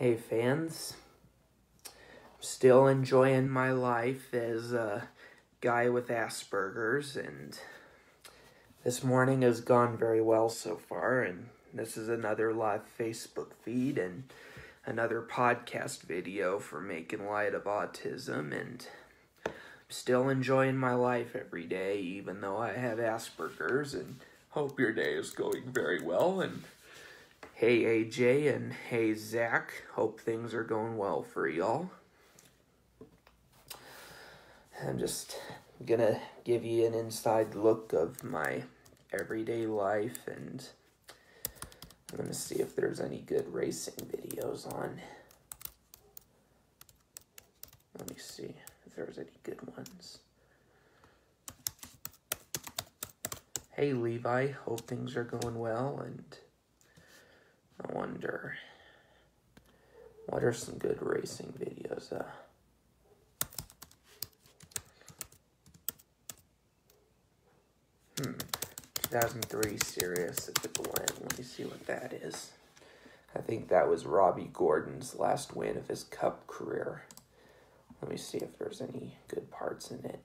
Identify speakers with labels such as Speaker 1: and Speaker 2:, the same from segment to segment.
Speaker 1: Hey fans, I'm still enjoying my life as a guy with Asperger's, and this morning has gone very well so far, and this is another live Facebook feed and another podcast video for making light of autism, and I'm still enjoying my life every day even though I have Asperger's, and hope your day is going very well. And hey AJ and hey Zach, hope things are going well for y'all. I'm just gonna give you an inside look of my everyday life, and I'm gonna see if there's any good racing videos on. Let me see if there's any good ones. Hey Levi, hope things are going well, and I wonder, what are some good racing videos? 2003 Sirius at the Glen. Let me see what that is. I think that was Robbie Gordon's last win of his Cup career. Let me see if there's any good parts in it.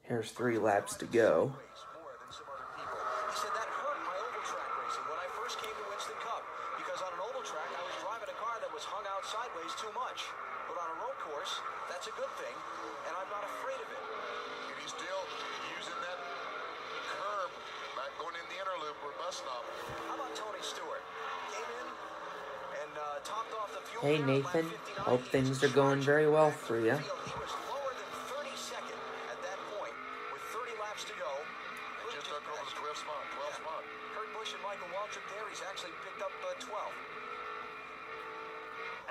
Speaker 1: Here's 3 laps to go.
Speaker 2: Sideways too much, but on a road course, that's a good thing, and I'm not afraid of it.
Speaker 3: And he's still using that curb, not going in the inner loop or bus stop.
Speaker 2: How about Tony Stewart? Came in and topped off the fuel.
Speaker 1: Hey Nathan, hope things are going very well for you.
Speaker 2: He was lower than 32nd at that point, with 30 laps to go.
Speaker 3: He just took over the 12th spot.
Speaker 2: Kurt Busch and Michael Waltrip there, he's actually picked up 12.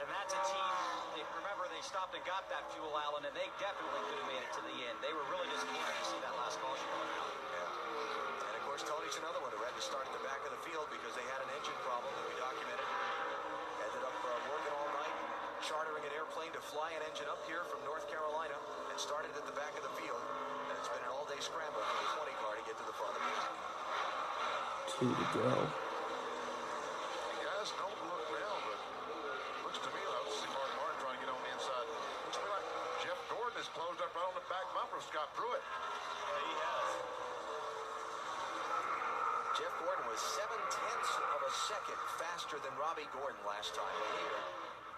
Speaker 4: And that's a team, remember they stopped and got that fuel, Allen, and they definitely could have made it to the end. They were really disappointed to see that last caution going out.
Speaker 2: Yeah. And of course, Tony's another one who had to start at the back of the field because they had an engine problem that we documented. Ended up working all night, chartering an airplane to fly an engine up here from North Carolina, and started at the back of the field. And it's been an all-day scramble for the 20 car to get to the front of the field.
Speaker 1: 2 to go.
Speaker 3: You guys don't look now, but looks to me like Martin trying to get on the inside. Looks to me like Jeff Gordon has closed up right on the back bumper of Scott Pruitt.
Speaker 4: Yeah, he has.
Speaker 2: Jeff Gordon was 0.7 of a second faster than Robbie Gordon last time.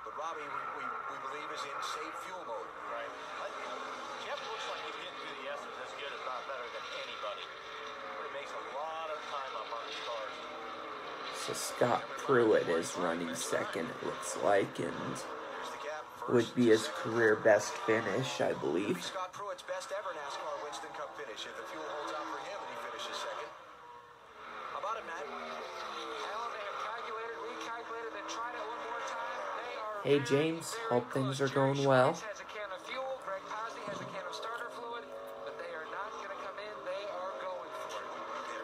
Speaker 2: But Robbie, we believe, is in safe fuel mode.
Speaker 4: Right. Jeff looks like he's getting through the S's as good, if not better, than anybody. But it makes a lot of time up on these cars.
Speaker 1: So Scott Pruitt is running second, it looks like, and would be his career best finish, I believe.
Speaker 2: Scott Pruitt's best ever NASCAR Winston Cup finish. If the fuel holds out for him and he finishes second. How about it, Matt?
Speaker 5: Alan, they have calculated, recalculated, and tried it one more time. They are
Speaker 1: Hey James, hope things are going well.
Speaker 5: has a can of fuel. Greg Posney has a can of starter fluid, but they are not going to come in. They are going for it.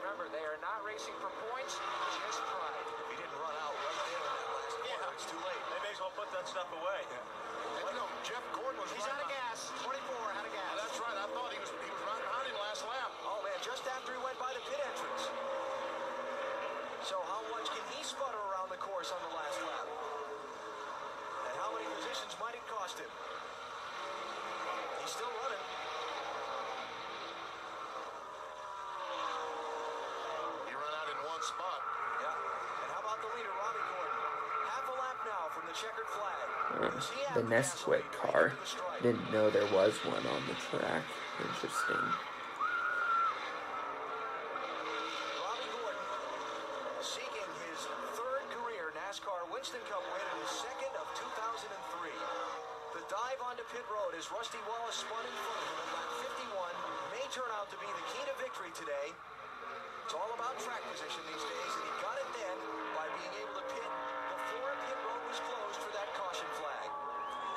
Speaker 5: Remember, they are not racing for points, just pride.
Speaker 2: If he didn't run out right there in that last corner, it's too late.
Speaker 4: They may as well put that stuff away.
Speaker 3: And you know, Jeff Gordon was
Speaker 2: He's
Speaker 3: right
Speaker 2: out of
Speaker 3: behind.
Speaker 2: gas. 24 out of gas.
Speaker 3: That's right. I thought he was right behind him last lap.
Speaker 2: Oh, man, just after he went by the pit entrance. So how much can he sputter around the course on the last lap? And how many positions might it cost him? He's still running.
Speaker 3: He ran out in one spot.
Speaker 2: Yeah. And how about the leader, Robbie Gordon? Half a lap now from the checkered flag. Does he have
Speaker 1: The Nesquik
Speaker 2: gasoline
Speaker 1: car.
Speaker 2: right into the stripe?
Speaker 1: Didn't know there was one on the track. Interesting.
Speaker 2: Robbie Gordon seeking his 3rd career NASCAR Winston Cup win and his 2nd of 2003. The dive onto pit road as Rusty Wallace spun in front of him at lap 51 may turn out to be the key to victory today. It's all about track position these days, and he got it then by being able to pit before pit road was closed for that caution flag.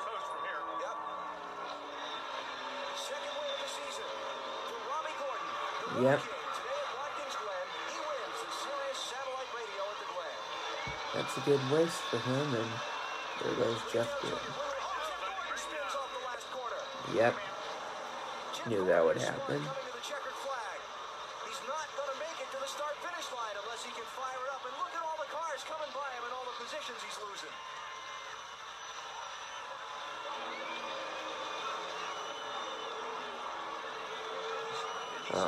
Speaker 4: Coast from here.
Speaker 2: Yep. 2nd win of the season for Robbie Gordon. The
Speaker 1: Yep.
Speaker 2: Road King today at Watkins Glen. He wins the Sirius Satellite Radio at the Glen.
Speaker 1: That's a good race for him, and there goes Jeff Gordon.
Speaker 2: Jeff Gordon spins off the last corner.
Speaker 1: Yep,
Speaker 2: Jeff
Speaker 1: knew that would
Speaker 2: Gordon
Speaker 1: happen.
Speaker 2: coming to the checkered flag. He's not going to make it to the start-finish line. inside unless he can fire it up. And look at all the cars coming by him and all the positions he's losing.
Speaker 3: He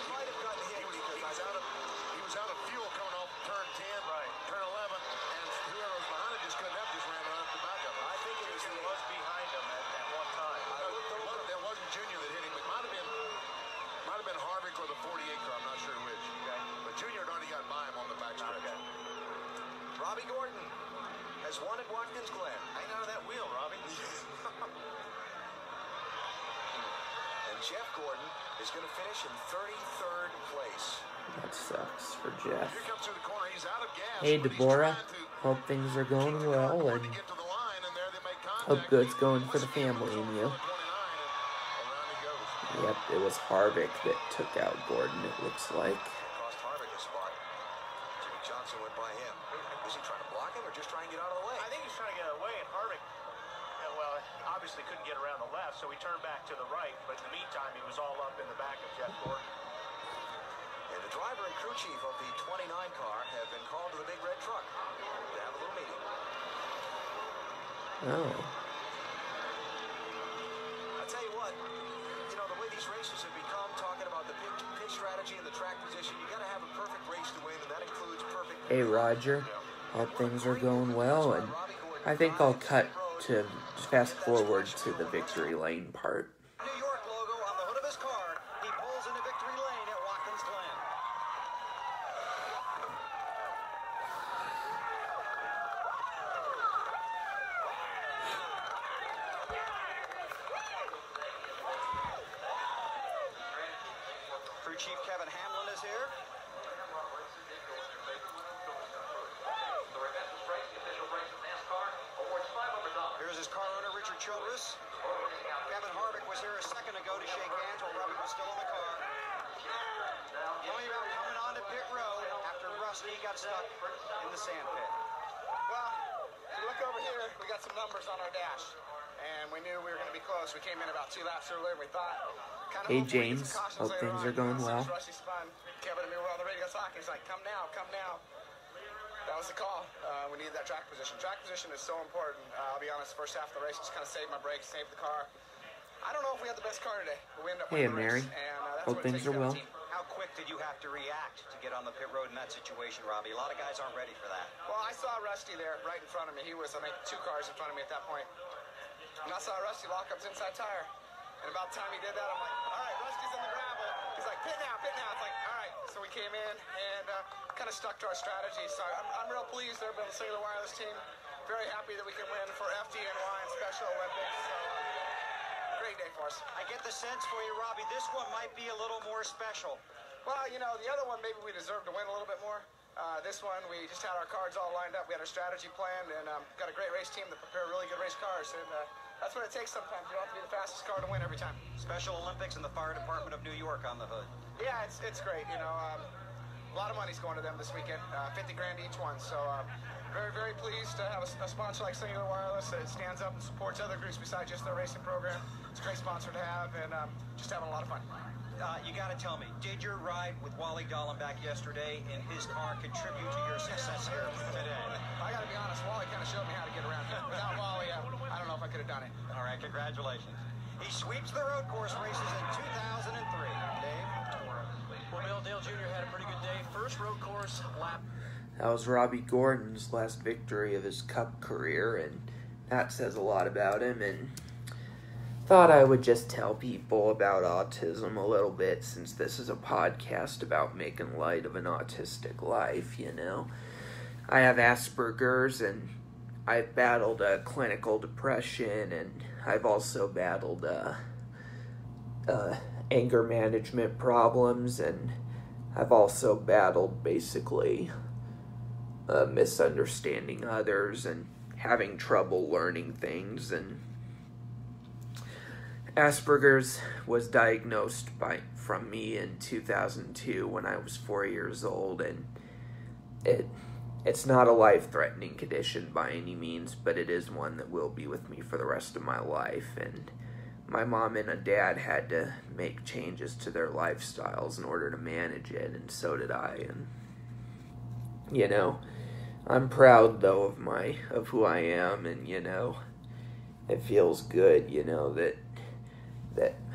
Speaker 3: might have gotten hit because he was out of fuel coming off turn 10, turn 11, and whoever was behind him just couldn't help, just ran right up the back of him.
Speaker 2: I think it
Speaker 4: Was behind him at one time.
Speaker 3: That wasn't Junior that hit him. It might have been Harvick or the 48 car. I'm not sure which.
Speaker 4: Okay.
Speaker 3: But Junior had already got by him on the back stretch.
Speaker 4: Okay.
Speaker 2: Robbie Gordon has won at Watkins Glen.
Speaker 4: Hang out of that wheel, Robbie.
Speaker 2: And Jeff Gordon is going to finish in 33rd place.
Speaker 1: That sucks for Jeff.
Speaker 3: Here comes through the corner. He's out of gas.
Speaker 1: Hey,
Speaker 3: but he's
Speaker 1: Deborah.
Speaker 3: trying to
Speaker 1: Hope things are going
Speaker 3: keep the
Speaker 1: well,
Speaker 3: car
Speaker 1: and
Speaker 3: to get to the line, and there they make contact.
Speaker 1: hope good's going for the family and you.
Speaker 3: Around he goes.
Speaker 1: Yep, it was Harvick that took out Gordon, it looks like.
Speaker 2: Cost Harvick a spot. Jimmy Johnson went by him. Was he trying to block him or just trying to get out of the way?
Speaker 4: I think he's trying to get away, and Harvick, well, obviously couldn't get around the left, so he turned back to the right. But in the meantime, he was all up in the back of Jeff Gordon.
Speaker 2: And the driver and crew chief of the 29 car have been called to the big red truck to have a little meeting.
Speaker 1: Oh.
Speaker 2: I'll tell you what, you know, the way these races have become, talking about the pit strategy and the track position, you got to have a perfect race to win, and that includes perfect...
Speaker 1: Hey, Roger. Hope things are going well, and I think I'll cut to fast forward to the victory lane part.
Speaker 2: New York logo on the hood of his car. He pulls into victory lane at Watkins Glen. Crew Chief Kevin Hamlin is here. Here's his car owner, Richard Childress. Kevin Harvick was here a second ago to shake hands while Robbie was still in the car. Only about coming on to pit road after Rusty got stuck in the sand pit.
Speaker 6: Well, if you look over here, we got some numbers on our dash, and we knew we were going to be close. We came in about 2 laps earlier. We thought, kind of
Speaker 1: Hey,
Speaker 6: hopefully we get
Speaker 1: James.
Speaker 6: some cautions
Speaker 1: Hope
Speaker 6: later
Speaker 1: things
Speaker 6: on.
Speaker 1: are going
Speaker 6: As soon as
Speaker 1: well.
Speaker 6: Rusty spun, Kevin and me were on the radio talking. He's like, come now, come now. That was the call. We needed that track position. Track position is so important. I'll be honest, first half of the race just kind of saved my brakes, saved the car. I don't know if we had the best car today, but we ended up
Speaker 1: Hey,
Speaker 6: winning the
Speaker 1: Mary.
Speaker 6: race, and that's
Speaker 1: Hope
Speaker 6: what it
Speaker 1: things
Speaker 6: takes
Speaker 1: are
Speaker 6: to have a
Speaker 1: well.
Speaker 6: team.
Speaker 2: How quick did you have to react to get on the pit road in that situation, Robbie? A lot of guys aren't ready for that.
Speaker 6: Well, I saw Rusty there right in front of me. He was, I think, 2 cars in front of me at that point. And I saw Rusty lock up his inside tire. And about the time he did that, I'm like, all right, Rusty's in the gravel. He's like, pit now, pit now. It's like, all right. So we came in and kind of stuck to our strategy. So I'm real pleased there by the Singular Wireless team. Very happy that we can win for FDNY and Special Olympics. So great day for us.
Speaker 2: I get the sense for you, Robbie, this one might be a little more special.
Speaker 6: Well, you know, the other one, maybe we deserved to win a little bit more. This one, we just had our cards all lined up. We had our strategy planned, and got a great race team that prepare really good race cars. And that's what it takes sometimes. You don't have to be the fastest car to win every time.
Speaker 2: Special Olympics and the Fire Department of New York on the hood.
Speaker 6: Yeah, it's great. You know, a lot of money's going to them this weekend. 50 grand each one. So very, very pleased to have a sponsor like Singular Wireless that stands up and supports other groups besides just their racing program. It's a great sponsor to have, and just having a lot of fun.
Speaker 2: You got to tell me, did your ride with Wally Dallenbach yesterday in his car contribute to your success here today?
Speaker 6: I got to be honest, Wally kind of showed me how to get around here. Without Wally, I don't know if I could have done it.
Speaker 2: All right, congratulations. He sweeps the road course races in 2003. Dave?
Speaker 7: Well, Bill, Dale Jr. had a pretty good day. First road course lap.
Speaker 1: That was Robbie Gordon's last victory of his Cup career, and that says a lot about him, and thought I would just tell people about autism a little bit, since this is a podcast about making light of an autistic life, you know. I have Asperger's, and I've battled clinical depression, and I've also battled anger management problems, and I've also battled basically misunderstanding others and having trouble learning things. And Asperger's was diagnosed from me in 2002 when I was 4 years old, and it's not a life-threatening condition by any means, but it is one that will be with me for the rest of my life. And my mom and a dad had to make changes to their lifestyles in order to manage it, and so did I. And you know, I'm proud though of who I am, and you know, it feels good, you know, that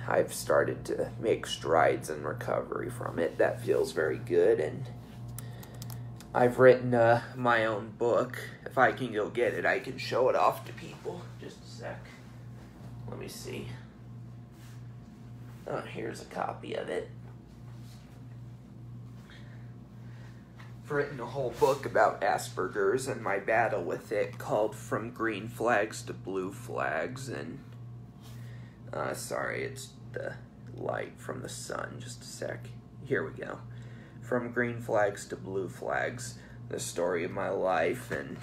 Speaker 1: I've started to make strides in recovery from it. That feels very good. And I've written my own book. If I can go get it, I can show it off to people. Just a sec. Let me see. Oh, here's a copy of it. I've written a whole book about Asperger's and my battle with it, called From Green Flags to Blue Flags. And sorry, it's the light from the sun. Just a sec. Here we go. From Green Flags to Blue Flags, the story of my life. And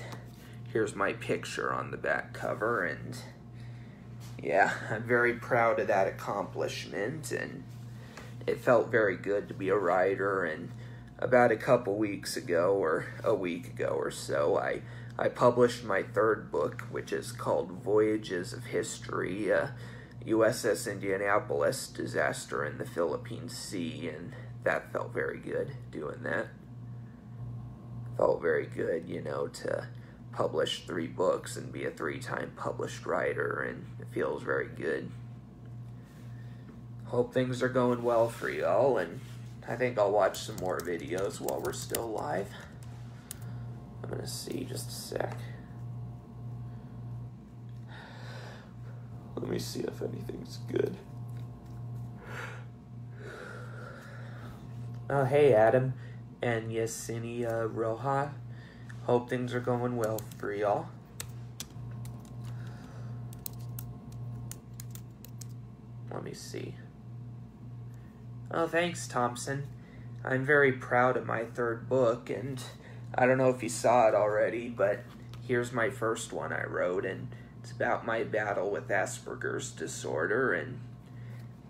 Speaker 1: here's my picture on the back cover. And yeah, I'm very proud of that accomplishment, and it felt very good to be a writer. And about a couple weeks ago, or a week ago or so, I published my third book, which is called Voyages of History, USS Indianapolis, Disaster in the Philippine Sea, and that felt very good, doing that. Felt very good, you know, to publish 3 books and be a 3-time published writer, and it feels very good. Hope things are going well for y'all, and I think I'll watch some more videos while we're still live. I'm gonna see, just a sec. Let me see if anything's good. Oh, hey, Adam and Yesenia Roja. Hope things are going well for y'all. Let me see. Oh, thanks, Thompson. I'm very proud of my 3rd book, and I don't know if you saw it already, but here's my first one I wrote, and it's about my battle with Asperger's disorder, and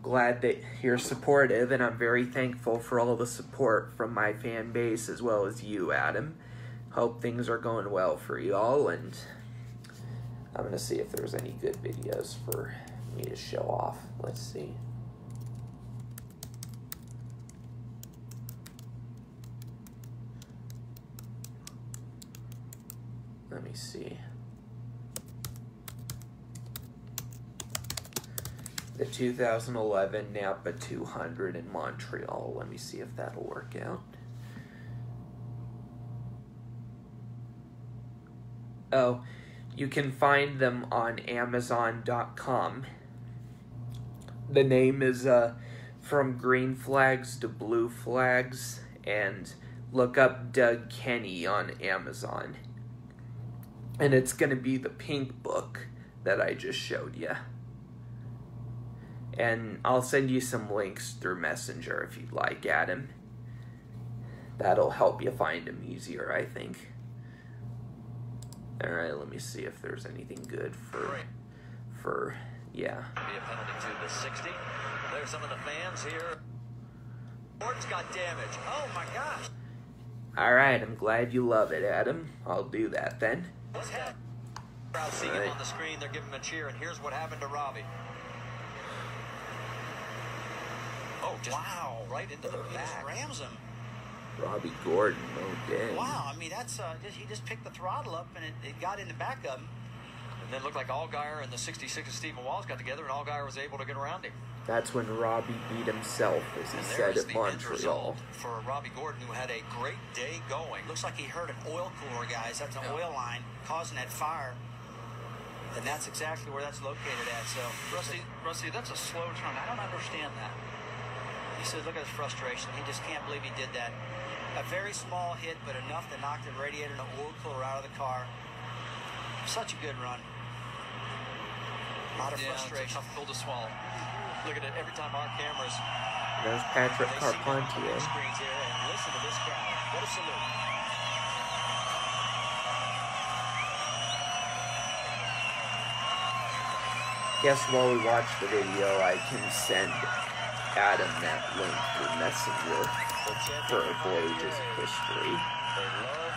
Speaker 1: glad that you're supportive, and I'm very thankful for all the support from my fan base as well as you, Adam. Hope things are going well for y'all, and I'm going to see if there's any good videos for me to show off. Let's see. Let me see. The 2011 Napa 200 in Montreal. Let me see if that'll work out. Oh, you can find them on Amazon.com. The name is From Green Flags to Blue Flags, and look up Doug Kenney on Amazon. And it's going to be the pink book that I just showed you. And I'll send you some links through Messenger if you'd like, Adam. That'll help you find them easier, I think. Alright, let me see if there's anything good for yeah.
Speaker 4: Be a penalty to the 60. There's some of the fans here. Gordon's got damage. Oh my gosh.
Speaker 1: Alright, I'm glad you love it, Adam. I'll do that then.
Speaker 4: What's happening? Crowd seeing him on the screen, they're giving him a cheer, and here's what happened to Robbie. Oh, just wow, right into the back. Just rams him.
Speaker 1: Robbie Gordon, oh dang.
Speaker 8: Wow, I mean, that's he just picked the throttle up and it got in the back of him.
Speaker 4: And then it looked like Allgaier and the 66 of Stephen Walls got together, and Allgaier was able to get around him.
Speaker 1: That's when Robbie beat himself, as he said at Montreal.
Speaker 4: For Robbie Gordon, who had a great day going.
Speaker 8: Looks like he hurt an oil cooler, guys. That's an oil line causing that fire. And that's exactly where that's located at. So,
Speaker 7: Rusty, that's a slow turn. I don't understand that.
Speaker 8: He said, look at his frustration. He just can't believe he did that. A very small hit, but enough to knock the radiator and the oil cooler out of the car. Such a good run. A lot of frustration.
Speaker 7: It's a tough pill to swallow.
Speaker 4: Look at it every time our cameras.
Speaker 1: There's Patrick Carpentier.
Speaker 8: Screens here, and listen to this crowd. What a salute.
Speaker 1: Guess while we watch the video, I can send Adam that link through Messenger for Voyages of History.
Speaker 4: They love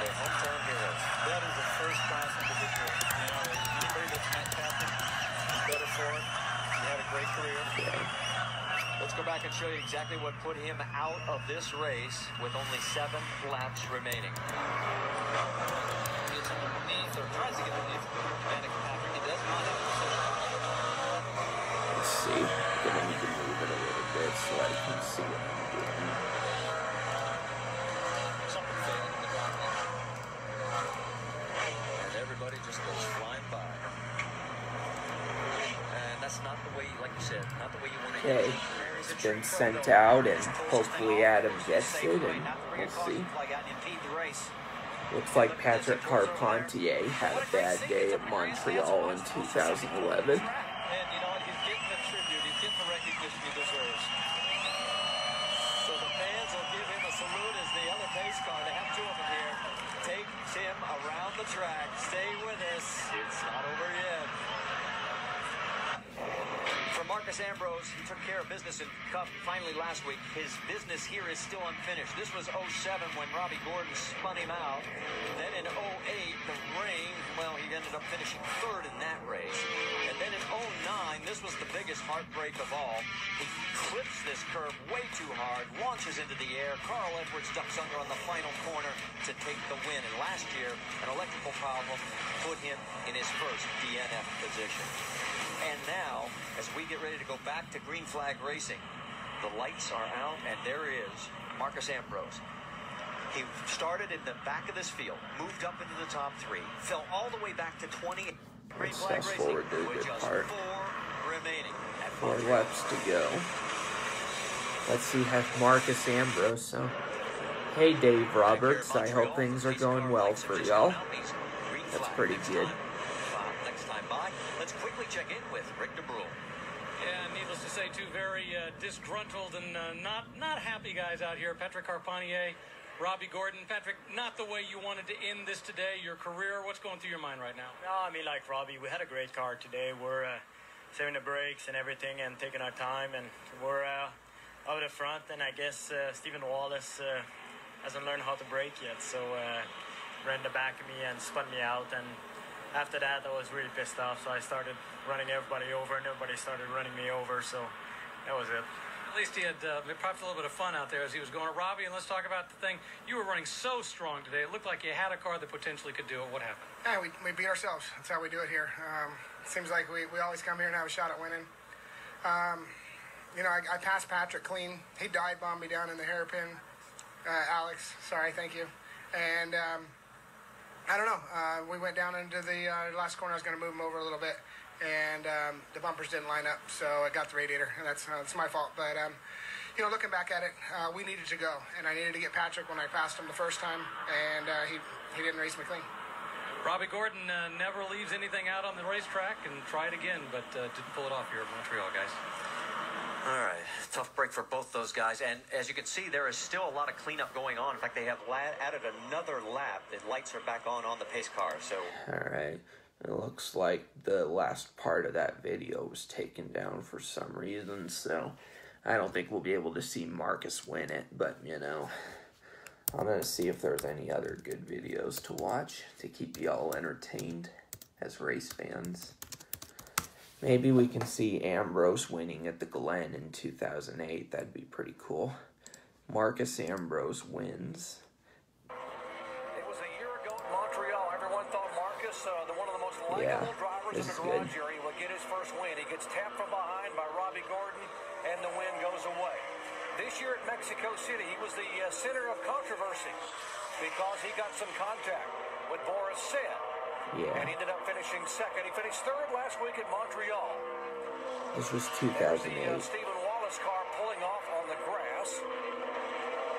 Speaker 4: their hometown heroes.
Speaker 7: That is a first-class individual. You know, anybody that's fantastic, better for it. He had a great career.
Speaker 1: Yeah.
Speaker 9: Let's go back and show you exactly what put him out of this race with only 7 laps remaining.
Speaker 7: Gets underneath, or tries to get underneath Patrick. He does not have a position.
Speaker 1: Let's see. I'm gonna need to move it a little bit so I can see what I'm doing.
Speaker 7: Something failed in the ground line.
Speaker 9: And everybody just goes flying by. And that's not the way, like you said, not the way you want to
Speaker 1: Okay, it's been sent out, and hopefully Adam gets it, and we'll see. Looks like Patrick Carpentier had a bad day at Montreal in 2011.
Speaker 7: And, you know, he's getting the tribute. He's getting the recognition he deserves. So the fans will give him a salute as the other pace car, they have 2 of them here, takes him around the track. Stay with us. It's not over yet.
Speaker 9: For Marcus Ambrose, he took care of business in Cup finally last week. His business here is still unfinished. This was 07 when Robbie Gordon spun him out. Then in 08, the rain, well, he ended up finishing 3rd in that race. And then in 09, this was the biggest heartbreak of all. He clips this curve way too hard, launches into the air. Carl Edwards ducks under on the final corner to take the win. And last year, an electrical problem put him in his first DNF position. And now, as we get ready to go back to green flag racing, the lights are out, and there is Marcus Ambrose. He started in the back of this field, moved up into the top 3, fell all the way back to 20. Green flag
Speaker 1: Fast
Speaker 9: racing
Speaker 1: forward to the
Speaker 9: with
Speaker 1: good
Speaker 9: just
Speaker 1: part.
Speaker 9: 4 remaining.
Speaker 1: 4 laps to go. Let's see how Marcus Ambrose. So, hey Dave Roberts, I hope things are going well for y'all. That's pretty good.
Speaker 9: Next time by, let's quickly check in with Rick DeBrule.
Speaker 10: Yeah, needless to say, 2 very disgruntled and not happy guys out here. Patrick Carpentier, Robbie Gordon. Patrick, not the way you wanted to end this today, your career. What's going through your mind right now?
Speaker 11: No, I mean, like Robbie, we had a great car today. We're saving the brakes and everything and taking our time, and we're out of the front. And I guess Stephen Wallace hasn't learned how to brake yet, so ran the back of me and spun me out. And after that, I was really pissed off, so I started running everybody over, and everybody started running me over, so that was it.
Speaker 10: At least he had perhaps a little bit of fun out there as he was going. Robbie, and let's talk about the thing. You were running so strong today. It looked like you had a car that potentially could do it. What happened?
Speaker 6: Yeah, we beat ourselves. That's how we do it here. It seems like we always come here and have a shot at winning. You know, I passed Patrick clean. He dive bombed me down in the hairpin. Alex, sorry, thank you. And I don't know. We went down into the last corner. I was going to move him over a little bit, and the bumpers didn't line up, so I got the radiator, and that's my fault. But you know, looking back at it, we needed to go, and I needed to get Patrick when I passed him the first time, and he didn't race me clean.
Speaker 10: Robbie Gordon never leaves anything out on the racetrack, and tried again, but didn't pull it off here at Montreal, guys.
Speaker 9: All right, tough break for both those guys. And as you can see, there is still a lot of cleanup going on. In fact, they have added another lap. The lights are back on the pace car. So,
Speaker 1: all right. It looks like the last part of that video was taken down for some reason, so I don't think we'll be able to see Marcus win it. But, you know, I'm going to see if there's any other good videos to watch to keep y'all entertained as race fans. Maybe we can see Ambrose winning at the Glen in 2008. That'd be pretty cool. Marcus Ambrose wins.
Speaker 2: It was a year ago in Montreal. Everyone thought Marcus, one of the most likable drivers in the garage area, would get his first win. He gets tapped from behind by Robbie Gordon, and the win goes away. This year at Mexico City, he was the center of controversy because he got some contact with Boris Said.
Speaker 1: Yeah.
Speaker 2: And he ended up finishing second. He finished 3rd last week at Montreal.
Speaker 1: This was
Speaker 2: There's
Speaker 1: 2008.
Speaker 2: the Stephen Wallace car pulling off on the grass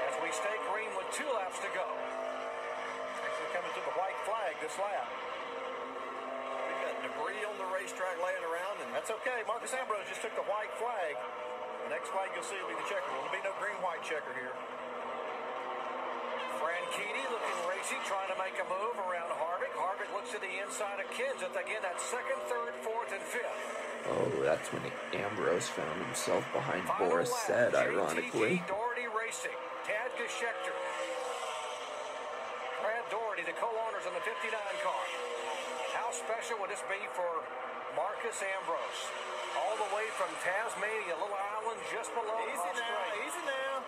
Speaker 2: as we stay green with 2 laps to go. Actually coming to the white flag this lap. We've got debris on the racetrack laying around, and that's okay. Marcus Ambrose just took the white flag. The next flag you'll see will be the checker. There'll be no green-white checker here. Franchitti looking racy, trying to make a move around Harvick. Harvick looks to the inside of Kenseth. Again, that's 2nd, 3rd, 4th, and 5th.
Speaker 1: Oh, that's when Ambrose found himself behind Boris Said, ironically.
Speaker 2: Doherty Racing, Tad Geschecter. Brad Doherty, the co-owners on the 59 car. How special would this be for
Speaker 7: Marcus Ambrose, all the way from Tasmania, little island just below Australia.
Speaker 4: Easy now.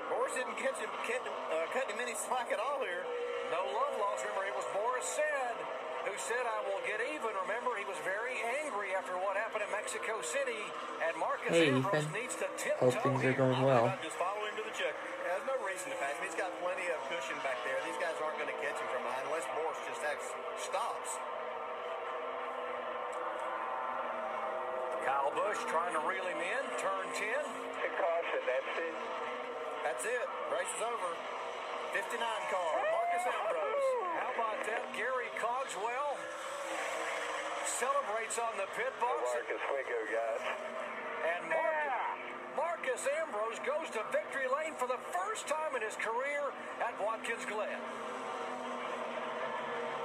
Speaker 4: Boris didn't cut him any slack at all here.
Speaker 7: No love lost. Remember, it was Boris who said, I will get even. Remember, he was very angry after what happened in Mexico City. And Marcus Ambrose needs to tiptoe.
Speaker 1: Hope things are going well.
Speaker 4: Just follow him to the check. There's no reason to pass him. He's got plenty of cushion back there. These guys aren't going to catch him from behind unless Boris just stops.
Speaker 7: Kyle Busch trying to reel him in. Turn 10.
Speaker 3: Caution, that's it.
Speaker 7: That's it. Race is over. 59 car. Marcus Ambrose. How about that? Gary Cogswell celebrates on the pit box.
Speaker 3: Marcus, way go, guys.
Speaker 7: And Marcus Ambrose goes to victory lane for the first time in his career at Watkins Glen.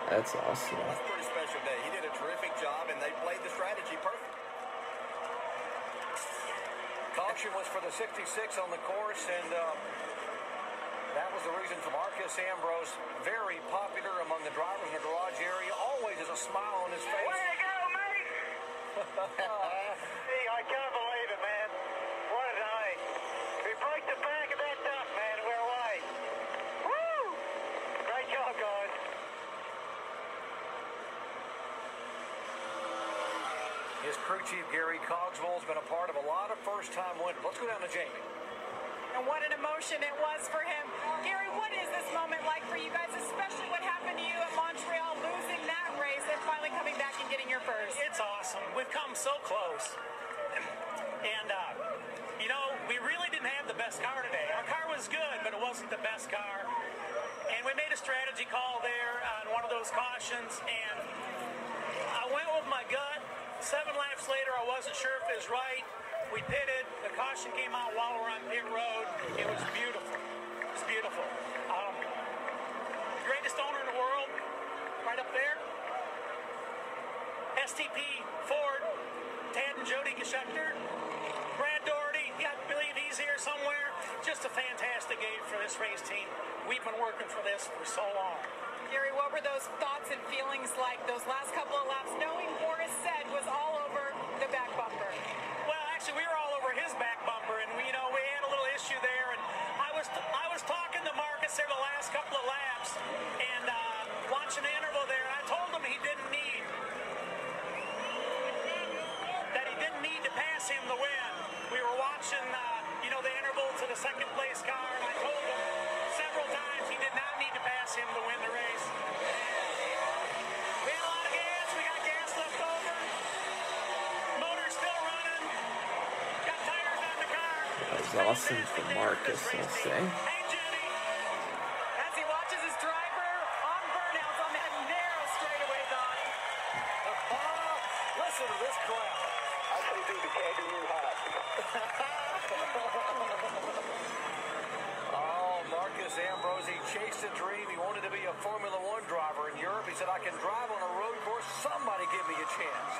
Speaker 1: That's awesome.
Speaker 4: That's a pretty special day. He did a terrific job, and they played the strategy perfect.
Speaker 7: Caution was for the 66 on the course, and that was the reason for Marcus Ambrose. Very popular among the drivers in the garage area. Always has a smile on his face.
Speaker 3: Way to go, mate! Hey, I can't believe it, man. What a night. We broke the back of that duck, man. We're away. Woo! Great job, guys.
Speaker 7: His crew chief, Gary Cogswell, has been a part of a lot of first-time winners. Let's go down to Jamie.
Speaker 12: And what an emotion it was for him. Gary, what is this moment like for you guys, especially what happened to you at Montreal, losing that race and finally coming back and getting your first?
Speaker 11: It's awesome. We've come so close. And, you know, we really didn't have the best car today. Our car was good, but it wasn't the best car. And we made a strategy call there on one of those cautions, and I went with my gut. 7 laps later, I wasn't sure if it was right. We pitted. The caution came out while we were on pit road. It was beautiful. It was beautiful. Greatest owner in the world, right up there. STP, Ford, Tad and Jody Geschecter, Brad Doherty. I believe he's here somewhere. Just a fantastic game for this race team. We've been working for this for so long.
Speaker 12: Gary, what were those thoughts and feelings like those last couple of laps, knowing Boris said was all over the back bumper?
Speaker 11: Well, actually, we were all over his back bumper, and we had a little issue there. And I was talking to Marcus there the last couple of laps, and watching the interval there, and I told him he didn't need to pass him to win. We were watching, the interval to the second place car, and I told him several times he did not need to pass him to win the race. We had a lot of gas. We got gas left over. Motor's still running. Got tires on the car.
Speaker 1: That was awesome for Marcus, I'll say.
Speaker 11: Hey, Jenny.
Speaker 12: As he watches his driver on burnouts on that narrow straightaway, Don.
Speaker 7: Listen to this crowd.
Speaker 3: I say, dude, the kangaroo hot.
Speaker 7: Oh, Marcus Ambrose, he chased a dream. He wanted to be a Formula One driver in Europe. He said, I can drive on a road course. Somebody give me a chance.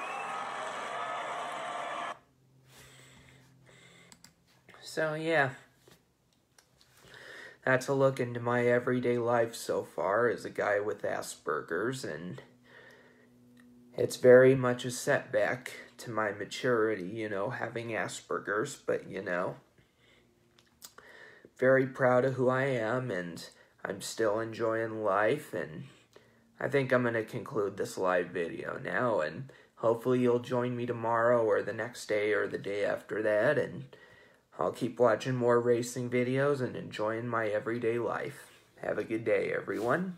Speaker 1: So, yeah. That's a look into my everyday life so far as a guy with Asperger's, and it's very much a setback to my maturity, having Asperger's, but, very proud of who I am, and I'm still enjoying life, and I think I'm going to conclude this live video now, and hopefully you'll join me tomorrow or the next day or the day after that, and I'll keep watching more racing videos and enjoying my everyday life. Have a good day, everyone.